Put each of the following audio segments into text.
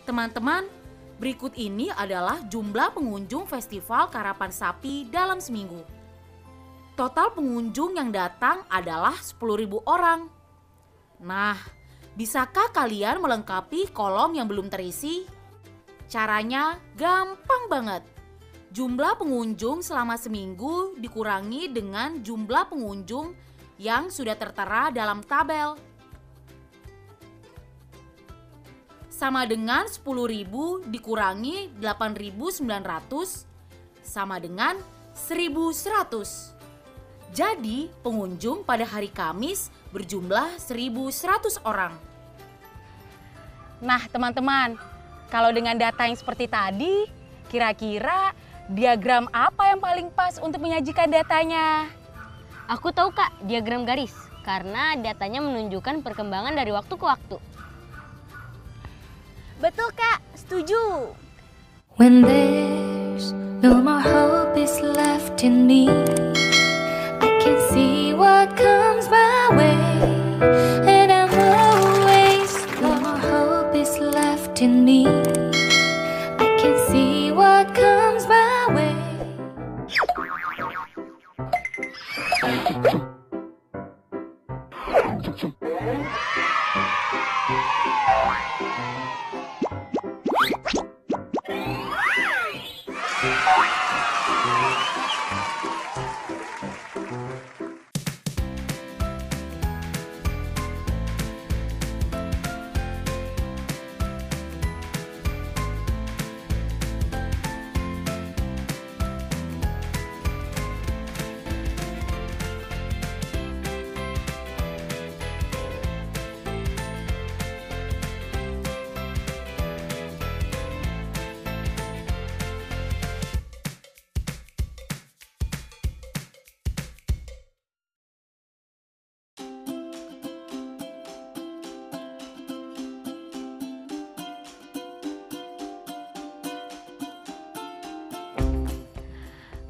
Teman-teman, berikut ini adalah jumlah pengunjung Festival Karapan Sapi dalam seminggu. Total pengunjung yang datang adalah 10.000 orang. Nah, bisakah kalian melengkapi kolom yang belum terisi? Caranya gampang banget. Jumlah pengunjung selama seminggu dikurangi dengan jumlah pengunjung yang sudah tertera dalam tabel. Sama dengan 10.000 dikurangi 8.900 sama dengan 1.100. Jadi pengunjung pada hari Kamis berjumlah 1.100 orang. Nah teman-teman, kalau dengan data yang seperti tadi, kira-kira diagram apa yang paling pas untuk menyajikan datanya? Aku tahu Kak, diagram garis, karena datanya menunjukkan perkembangan dari waktu ke waktu. Betul Kak, setuju. When there's no more hope is left in me, I can see what comes my way, and I'm always no more hope is left in me, I can see what comes my way.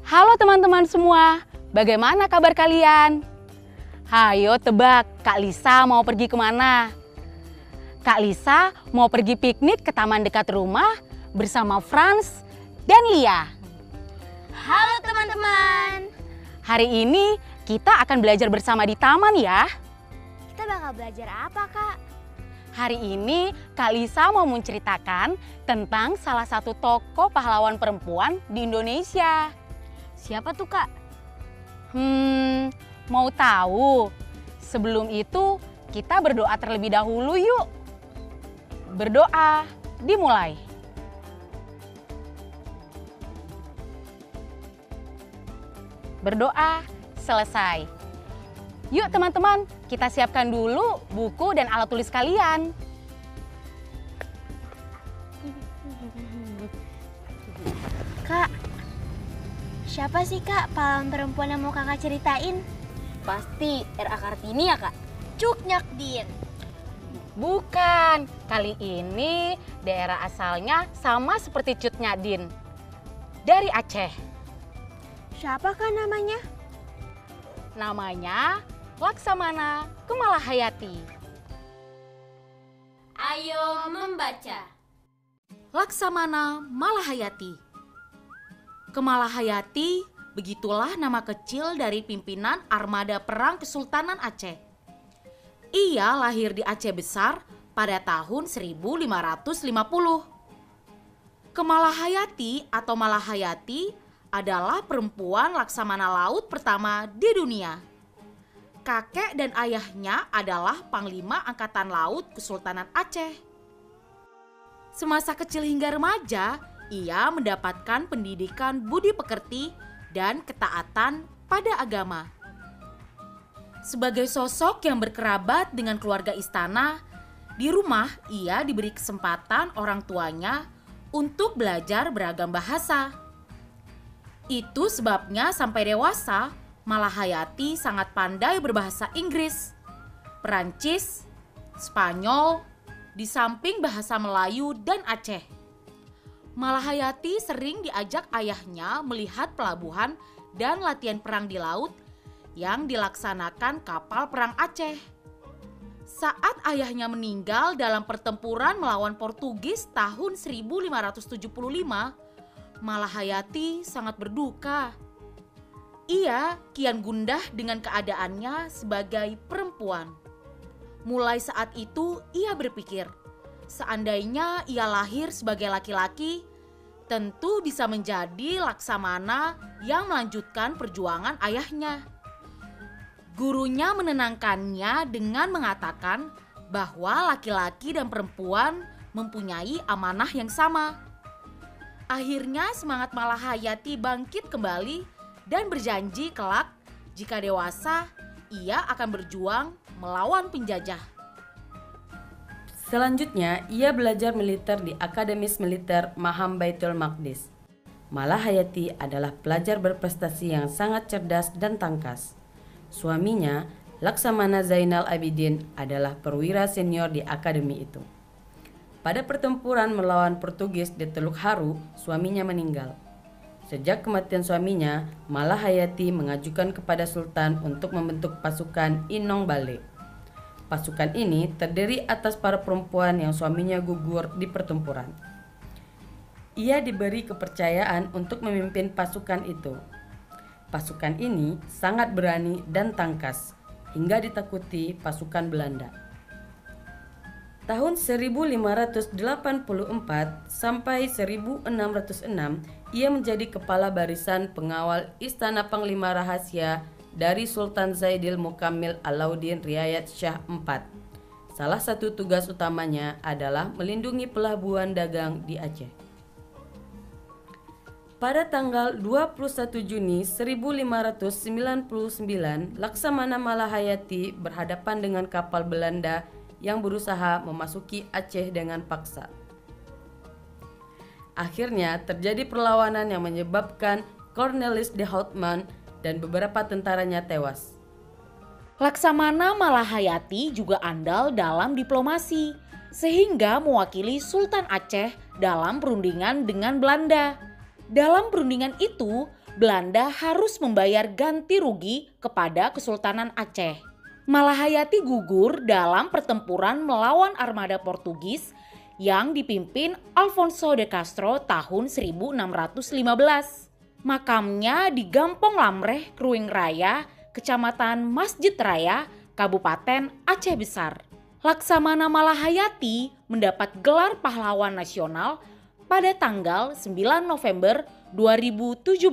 Halo teman-teman semua, bagaimana kabar kalian? Hayo tebak, Kak Lisa mau pergi kemana? Kak Lisa mau pergi piknik ke taman dekat rumah bersama Franz dan Lia. Halo teman-teman. Hari ini kita akan belajar bersama di taman ya. Kita bakal belajar apa Kak? Hari ini Kak Lisa mau menceritakan tentang salah satu tokoh pahlawan perempuan di Indonesia. Siapa tuh Kak? Mau tahu? Sebelum itu kita berdoa terlebih dahulu yuk. Berdoa, dimulai. Berdoa, selesai. Yuk teman-teman, kita siapkan dulu buku dan alat tulis kalian. Kak, siapa sih Kak pahlawan perempuan yang mau Kakak ceritain? Pasti R.A. Kartini ya Kak? Cuk Nyakdin. Bukan, kali ini daerah asalnya sama seperti Cut Nyadin. Dari Aceh. Siapa Kak namanya? Namanya Laksamana Kemalahayati. Ayo membaca. Laksamana Malahayati. Kemalahayati begitulah nama kecil dari pimpinan armada perang Kesultanan Aceh. Ia lahir di Aceh Besar pada tahun 1550. Kemalahayati atau Malahayati adalah perempuan laksamana laut pertama di dunia. Kakek dan ayahnya adalah Panglima Angkatan Laut Kesultanan Aceh. Semasa kecil hingga remaja, ia mendapatkan pendidikan budi pekerti dan ketaatan pada agama. Sebagai sosok yang berkerabat dengan keluarga istana, di rumah ia diberi kesempatan orang tuanya untuk belajar beragam bahasa. Itu sebabnya sampai dewasa, Malahayati sangat pandai berbahasa Inggris, Perancis, Spanyol, di samping bahasa Melayu dan Aceh. Malahayati sering diajak ayahnya melihat pelabuhan dan latihan perang di laut yang dilaksanakan kapal perang Aceh. Saat ayahnya meninggal dalam pertempuran melawan Portugis tahun 1575, Malahayati sangat berduka. Ia kian gundah dengan keadaannya sebagai perempuan. Mulai saat itu ia berpikir, seandainya ia lahir sebagai laki-laki, tentu bisa menjadi Laksamana yang melanjutkan perjuangan ayahnya. Gurunya menenangkannya dengan mengatakan bahwa laki-laki dan perempuan mempunyai amanah yang sama. Akhirnya semangat Malahayati bangkit kembali dan berjanji kelak jika dewasa ia akan berjuang melawan penjajah. Selanjutnya, ia belajar militer di Akademis Militer Maham Baitul Maqdis. Malahayati adalah pelajar berprestasi yang sangat cerdas dan tangkas. Suaminya, Laksamana Zainal Abidin, adalah perwira senior di akademi itu. Pada pertempuran melawan Portugis di Teluk Haru, suaminya meninggal. Sejak kematian suaminya, Malahayati mengajukan kepada Sultan untuk membentuk pasukan Inong Bale. Pasukan ini terdiri atas para perempuan yang suaminya gugur di pertempuran. Ia diberi kepercayaan untuk memimpin pasukan itu. Pasukan ini sangat berani dan tangkas, hingga ditakuti pasukan Belanda. Tahun 1584 sampai 1606, ia menjadi kepala barisan pengawal Istana Panglima Rahasia dari Sultan Zaidil Mukammil Alauddin Riayat Shah IV. Salah satu tugas utamanya adalah melindungi pelabuhan dagang di Aceh. Pada tanggal 21 Juni 1599, Laksamana Malahayati berhadapan dengan kapal Belanda yang berusaha memasuki Aceh dengan paksa. Akhirnya terjadi perlawanan yang menyebabkan Cornelis de Houtman dan beberapa tentaranya tewas. Laksamana Malahayati juga andal dalam diplomasi, sehingga mewakili Sultan Aceh dalam perundingan dengan Belanda. Dalam perundingan itu, Belanda harus membayar ganti rugi kepada Kesultanan Aceh. Malahayati gugur dalam pertempuran melawan armada Portugis yang dipimpin Alfonso de Castro tahun 1615. Makamnya di Gampong Lamreh, Kruing Raya, Kecamatan Masjid Raya, Kabupaten Aceh Besar. Laksamana Malahayati mendapat gelar pahlawan nasional pada tanggal 9 November 2017.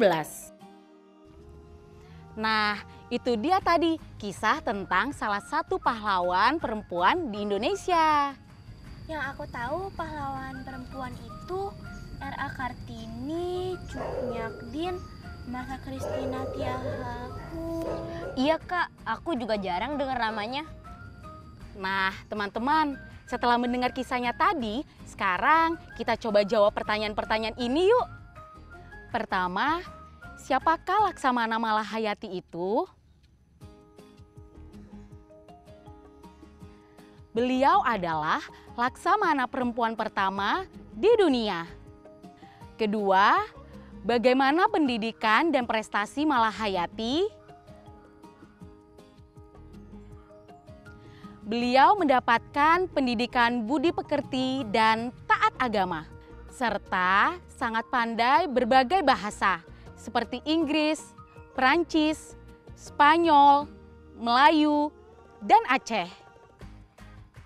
Nah, itu dia tadi kisah tentang salah satu pahlawan perempuan di Indonesia. Yang aku tahu pahlawan perempuan itu R.A. Kartini, Cut Nyakdin, Martha Christina Tiahaku. Iya kak, aku juga jarang dengar namanya. Nah, teman-teman, setelah mendengar kisahnya tadi, sekarang kita coba jawab pertanyaan-pertanyaan ini yuk. Pertama, siapakah Laksamana Malahayati itu? Beliau adalah Laksamana perempuan pertama di dunia. Kedua, bagaimana pendidikan dan prestasi Malahayati? Beliau mendapatkan pendidikan budi pekerti dan taat agama, serta sangat pandai berbagai bahasa seperti Inggris, Perancis, Spanyol, Melayu, dan Aceh.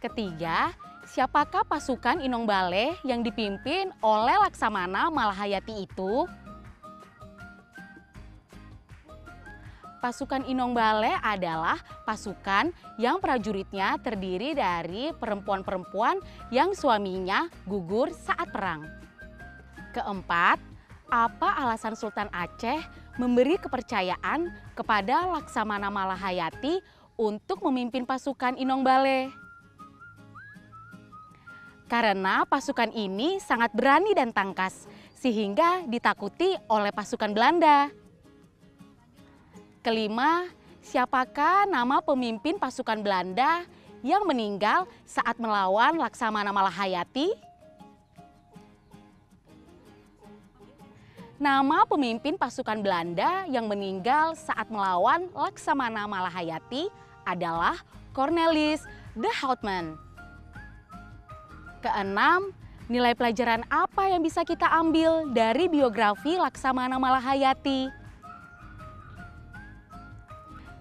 Ketiga, siapakah pasukan Inong Bale yang dipimpin oleh Laksamana Malahayati itu? Pasukan Inong Bale adalah pasukan yang prajuritnya terdiri dari perempuan-perempuan yang suaminya gugur saat perang. Keempat, apa alasan Sultan Aceh memberi kepercayaan kepada Laksamana Malahayati untuk memimpin pasukan Inong Bale? Karena pasukan ini sangat berani dan tangkas, sehingga ditakuti oleh pasukan Belanda. Kelima, siapakah nama pemimpin pasukan Belanda yang meninggal saat melawan Laksamana Malahayati? Nama pemimpin pasukan Belanda yang meninggal saat melawan Laksamana Malahayati adalah Cornelis The Houtman. Keenam, nilai pelajaran apa yang bisa kita ambil dari biografi Laksamana Malahayati?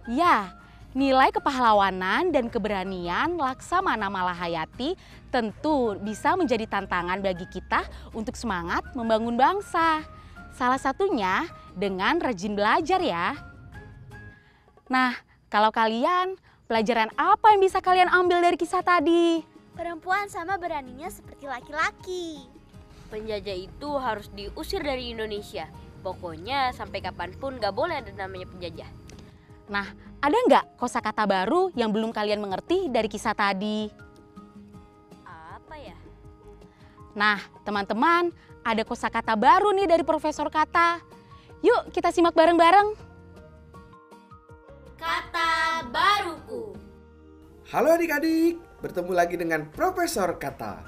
Ya, nilai kepahlawanan dan keberanian Laksamana Malahayati tentu bisa menjadi tantangan bagi kita untuk semangat membangun bangsa. Salah satunya dengan rajin belajar ya. Nah, kalau kalian, pelajaran apa yang bisa kalian ambil dari kisah tadi? Perempuan sama beraninya seperti laki-laki. Penjajah itu harus diusir dari Indonesia. Pokoknya sampai kapanpun gak boleh ada namanya penjajah. Nah, ada nggak kosakata baru yang belum kalian mengerti dari kisah tadi? Apa ya? Nah, teman-teman, ada kosakata baru nih dari Profesor Kata. Yuk kita simak bareng-bareng. Kata baruku. Halo adik-adik, bertemu lagi dengan Profesor Kata.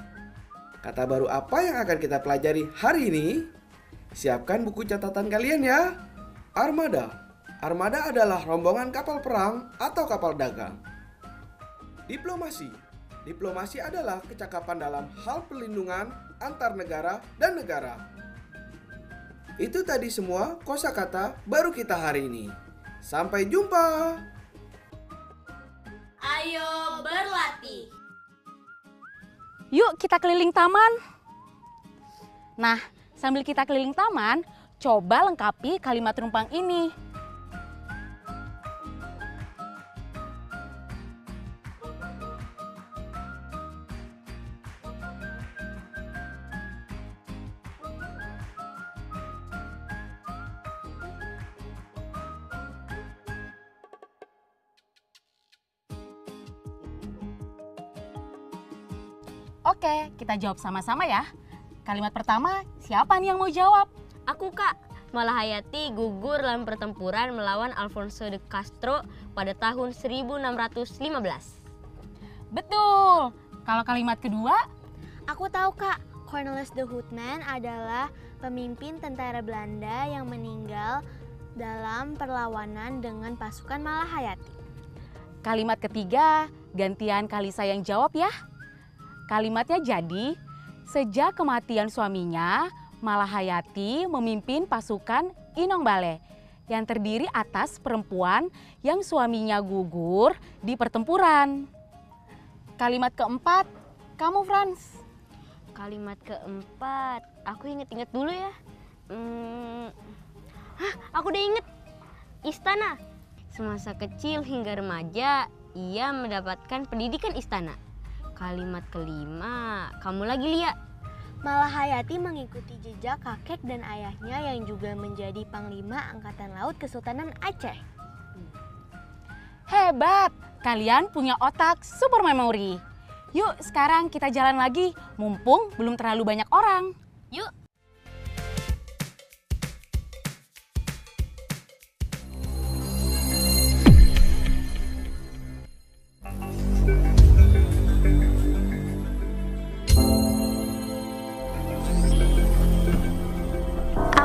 Kata baru apa yang akan kita pelajari hari ini? Siapkan buku catatan kalian ya. Armada. Armada adalah rombongan kapal perang atau kapal dagang. Diplomasi. Diplomasi adalah kecakapan dalam hal perlindungan antar negara dan negara. Itu tadi semua kosakata baru kita hari ini. Sampai jumpa. Ayo berlatih. Yuk kita keliling taman. Nah, sambil kita keliling taman, coba lengkapi kalimat rumpang ini. Oke, kita jawab sama-sama ya. Kalimat pertama, siapa nih yang mau jawab? Aku Kak. Malahayati gugur dalam pertempuran melawan Alfonso de Castro pada tahun 1615. Betul. Kalau kalimat kedua, Aku tahu Kak, Cornelis de Houtman adalah pemimpin tentara Belanda yang meninggal dalam perlawanan dengan pasukan Malahayati. kalimat ketiga, gantian Kalisa yang jawab ya. Kalimatnya jadi, sejak kematian suaminya, Malahayati memimpin pasukan Inong Bale yang terdiri atas perempuan yang suaminya gugur di pertempuran. Kalimat keempat, kamu Frans. Kalimat keempat, aku inget-inget dulu ya. Aku udah inget. Istana. Semasa kecil hingga remaja, ia mendapatkan pendidikan istana. Kalimat kelima, kamu lagi Lia. Malahayati mengikuti jejak kakek dan ayahnya yang juga menjadi Panglima Angkatan Laut Kesultanan Aceh. Hebat, kalian punya otak super memori. Yuk sekarang kita jalan lagi, mumpung belum terlalu banyak orang. Yuk.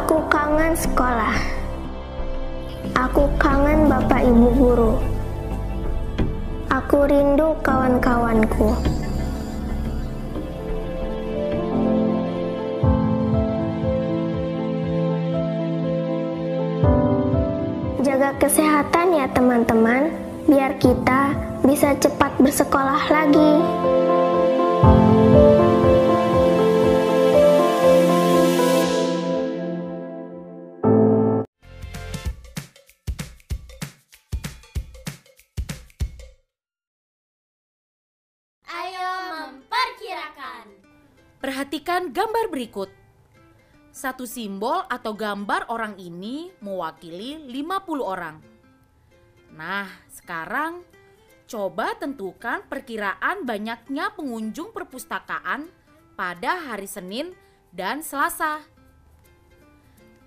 Aku kangen sekolah. Aku kangen Bapak Ibu guru. Aku rindu kawan-kawanku. Jaga kesehatan ya teman-teman, biar kita bisa cepat bersekolah lagi. Perhatikan gambar berikut. Satu simbol atau gambar orang ini mewakili 50 orang. Nah, sekarang coba tentukan perkiraan banyaknya pengunjung perpustakaan pada hari Senin dan Selasa.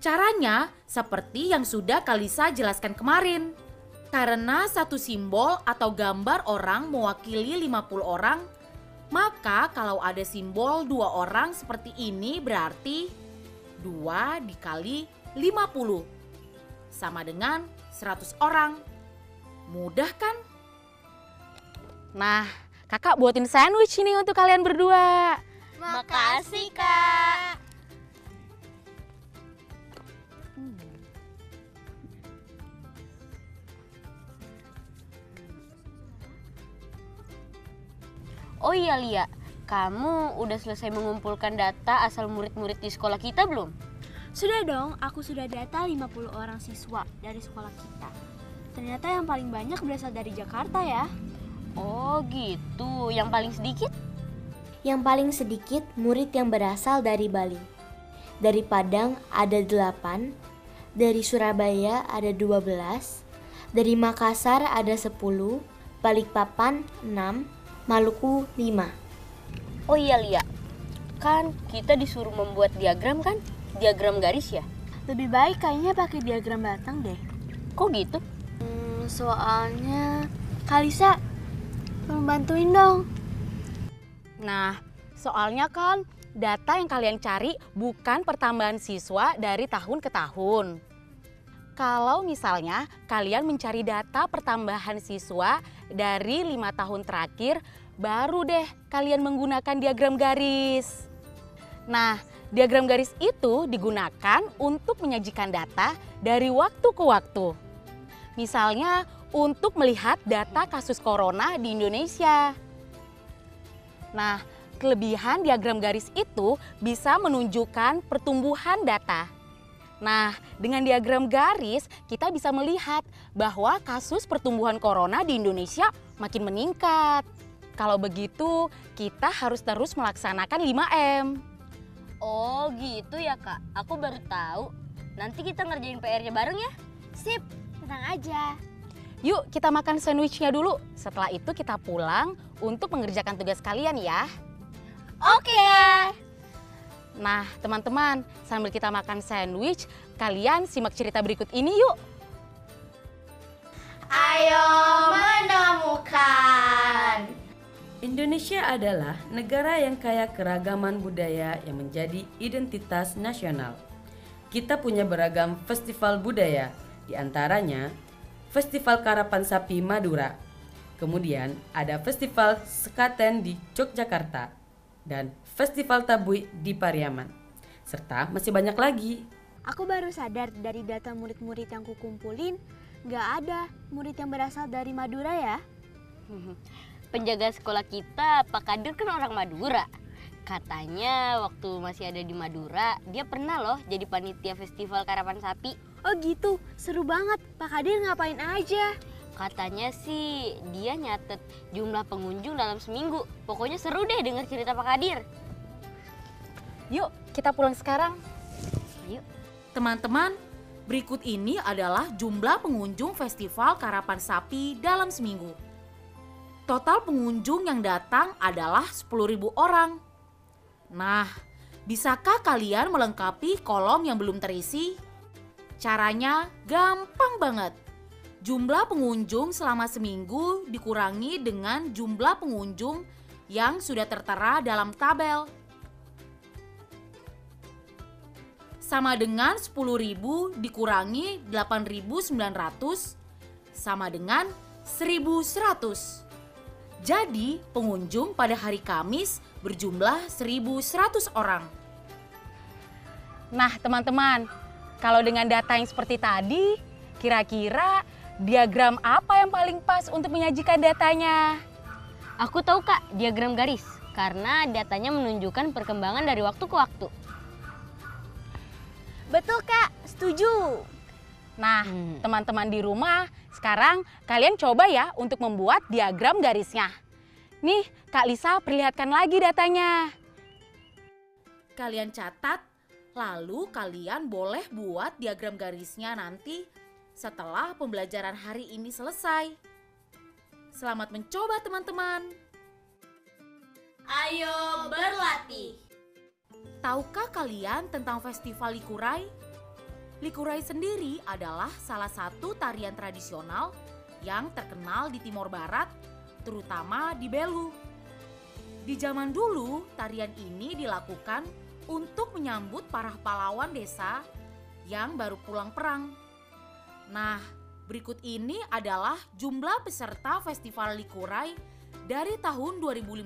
Caranya seperti yang sudah Kalisa jelaskan kemarin. Karena satu simbol atau gambar orang mewakili 50 orang, maka kalau ada simbol 2 orang seperti ini berarti 2 dikali 50 sama dengan 100 orang. Mudah kan? Nah, Kakak buatin sandwich ini untuk kalian berdua. Makasih, Kak. Oh iya Lia, kamu udah selesai mengumpulkan data asal murid-murid di sekolah kita belum? Sudah dong, aku sudah data 50 orang siswa dari sekolah kita. Ternyata yang paling banyak berasal dari Jakarta ya. Oh gitu, yang paling sedikit? Yang paling sedikit murid yang berasal dari Bali. Dari Padang ada 8, dari Surabaya ada 12, dari Makassar ada 10, Balikpapan 6, Maluku 5. Oh iya Lia, kan kita disuruh membuat diagram kan? Diagram garis ya? Lebih baik kayaknya pakai diagram batang deh. Kok gitu? Soalnya Kalisa, tolong bantuin dong. Nah, soalnya kan data yang kalian cari bukan pertambahan siswa dari tahun ke tahun. Kalau misalnya kalian mencari data pertambahan siswa dari 5 tahun terakhir, baru deh kalian menggunakan diagram garis. Nah, diagram garis itu digunakan untuk menyajikan data dari waktu ke waktu. Misalnya untuk melihat data kasus corona di Indonesia. Nah, kelebihan diagram garis itu bisa menunjukkan pertumbuhan data. Nah, dengan diagram garis kita bisa melihat bahwa kasus pertumbuhan corona di Indonesia makin meningkat. Kalau begitu, kita harus terus melaksanakan 5M. Oh gitu ya Kak, aku baru tahu. Nanti kita ngerjain PR-nya bareng ya. Sip, tenang aja. Yuk kita makan sandwichnya dulu. Setelah itu kita pulang untuk mengerjakan tugas kalian ya. Oke. Nah teman-teman, sambil kita makan sandwich, kalian simak cerita berikut ini yuk. Ayo menemukan. Indonesia adalah negara yang kaya keragaman budaya yang menjadi identitas nasional. Kita punya beragam festival budaya, di antaranya Festival Karapan Sapi Madura. Kemudian ada Festival Sekaten di Yogyakarta dan Festival Tabui di Pariaman. Serta masih banyak lagi. Aku baru sadar dari data murid-murid yang kukumpulin, nggak ada murid yang berasal dari Madura ya. Penjaga sekolah kita, Pak Kadir kan orang Madura. Katanya waktu masih ada di Madura, dia pernah loh jadi panitia Festival Karapan Sapi. Oh gitu, seru banget. Pak Kadir ngapain aja? Katanya sih dia nyatet jumlah pengunjung dalam seminggu. Pokoknya seru deh dengar cerita Pak Kadir. Yuk kita pulang sekarang. Ayo. Teman-teman, berikut ini adalah jumlah pengunjung Festival Karapan Sapi dalam seminggu. Total pengunjung yang datang adalah 10.000 orang. Nah, bisakah kalian melengkapi kolom yang belum terisi? Caranya gampang banget. Jumlah pengunjung selama seminggu dikurangi dengan jumlah pengunjung yang sudah tertera dalam tabel. Sama dengan 10.000 dikurangi 8.900 sama dengan 1.100. Jadi pengunjung pada hari Kamis berjumlah 1.100 orang. Nah teman-teman, kalau dengan data yang seperti tadi, kira-kira diagram apa yang paling pas untuk menyajikan datanya? Aku tahu Kak, diagram garis. Karena datanya menunjukkan perkembangan dari waktu ke waktu. Betul Kak, setuju. Nah, teman-teman di rumah, sekarang kalian coba ya untuk membuat diagram garisnya. Nih, Kak Lisa perlihatkan lagi datanya. Kalian catat, lalu kalian boleh buat diagram garisnya nanti setelah pembelajaran hari ini selesai. Selamat mencoba teman-teman. Ayo berlatih. Tahukah kalian tentang Festival Likurai? Likurai sendiri adalah salah satu tarian tradisional yang terkenal di Timor Barat, terutama di Belu. Di zaman dulu, tarian ini dilakukan untuk menyambut para pahlawan desa yang baru pulang perang. Nah, berikut ini adalah jumlah peserta Festival Likurai dari tahun 2015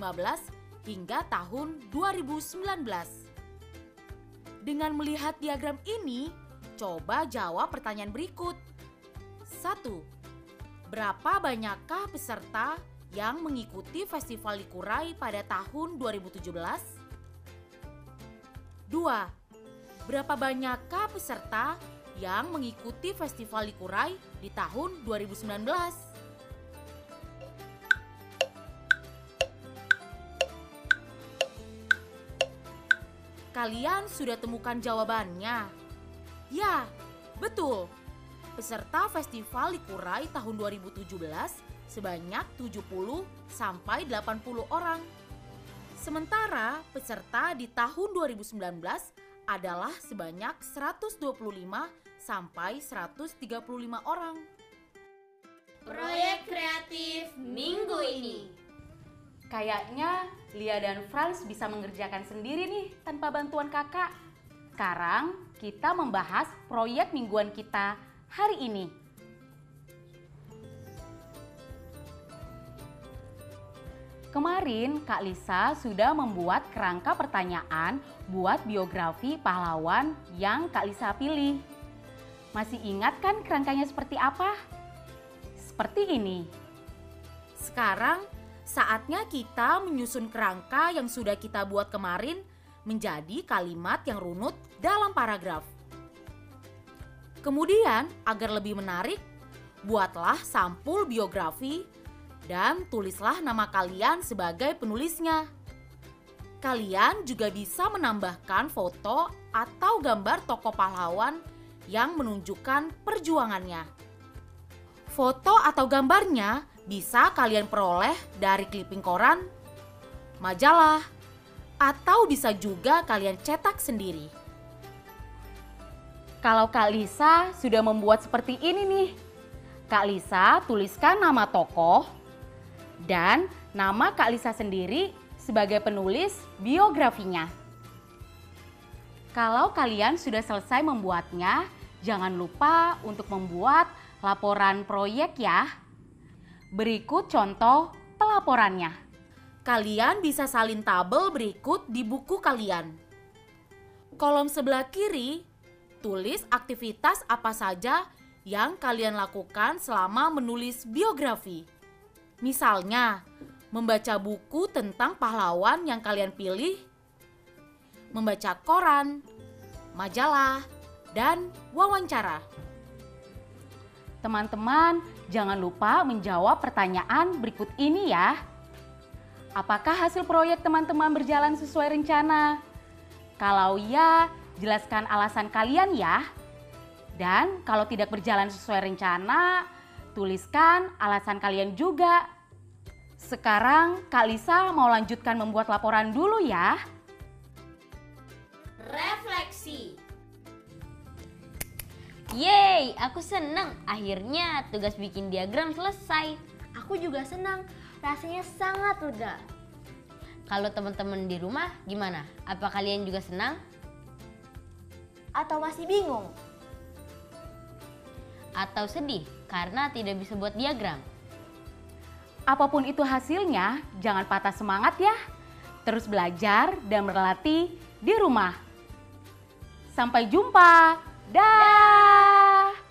hingga tahun 2019. Dengan melihat diagram ini, coba jawab pertanyaan berikut. 1. Berapa banyakkah peserta yang mengikuti Festival Likurai pada tahun 2017? 2. Berapa banyakkah peserta yang mengikuti Festival Likurai di tahun 2019? Kalian sudah temukan jawabannya? Ya, betul. Peserta Festival Likurai tahun 2017 sebanyak 70 sampai 80 orang. Sementara peserta di tahun 2019 adalah sebanyak 125 sampai 135 orang. Proyek kreatif minggu ini. Kayaknya Lia dan Franz bisa mengerjakan sendiri nih tanpa bantuan kakak. Sekarang kita membahas proyek mingguan kita hari ini. Kemarin Kak Lisa sudah membuat kerangka pertanyaan buat biografi pahlawan yang Kak Lisa pilih. Masih ingat kan kerangkanya seperti apa? Seperti ini. Sekarang saatnya kita menyusun kerangka yang sudah kita buat kemarin menjadi kalimat yang runut dalam paragraf. Kemudian, agar lebih menarik, buatlah sampul biografi dan tulislah nama kalian sebagai penulisnya. Kalian juga bisa menambahkan foto atau gambar tokoh pahlawan yang menunjukkan perjuangannya. Foto atau gambarnya bisa kalian peroleh dari clipping koran, majalah, atau bisa juga kalian cetak sendiri. Kalau Kak Lisa sudah membuat seperti ini nih, Kak Lisa tuliskan nama tokoh dan nama Kak Lisa sendiri sebagai penulis biografinya. Kalau kalian sudah selesai membuatnya, jangan lupa untuk membuat laporan proyek ya. Berikut contoh pelaporannya. Kalian bisa salin tabel berikut di buku kalian. Kolom sebelah kiri, tulis aktivitas apa saja yang kalian lakukan selama menulis biografi. Misalnya, membaca buku tentang pahlawan yang kalian pilih, membaca koran, majalah, dan wawancara. Teman-teman, jangan lupa menjawab pertanyaan berikut ini ya. Apakah hasil proyek teman-teman berjalan sesuai rencana? Kalau ya, jelaskan alasan kalian ya. Dan kalau tidak berjalan sesuai rencana, tuliskan alasan kalian juga. Sekarang Kak Lisa mau lanjutkan membuat laporan dulu ya. Refleksi. Yeay, aku seneng. Akhirnya tugas bikin diagram selesai. Aku juga senang, rasanya sangat lega. Kalau teman-teman di rumah gimana? Apa kalian juga senang? Atau masih bingung? Atau sedih karena tidak bisa buat diagram? Apapun itu hasilnya, jangan patah semangat ya. Terus belajar dan berlatih di rumah. Sampai jumpa. Dah.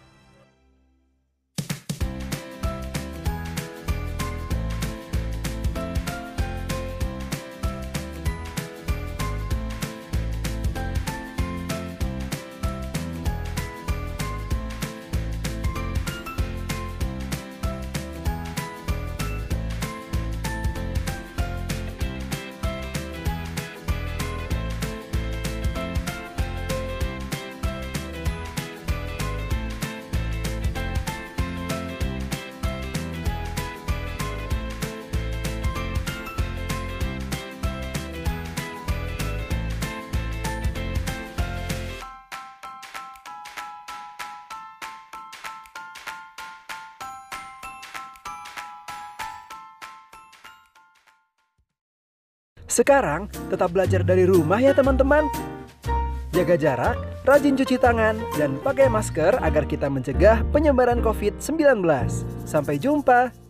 Sekarang tetap belajar dari rumah ya teman-teman. Jaga jarak, rajin cuci tangan, dan pakai masker agar kita mencegah penyebaran COVID-19. Sampai jumpa.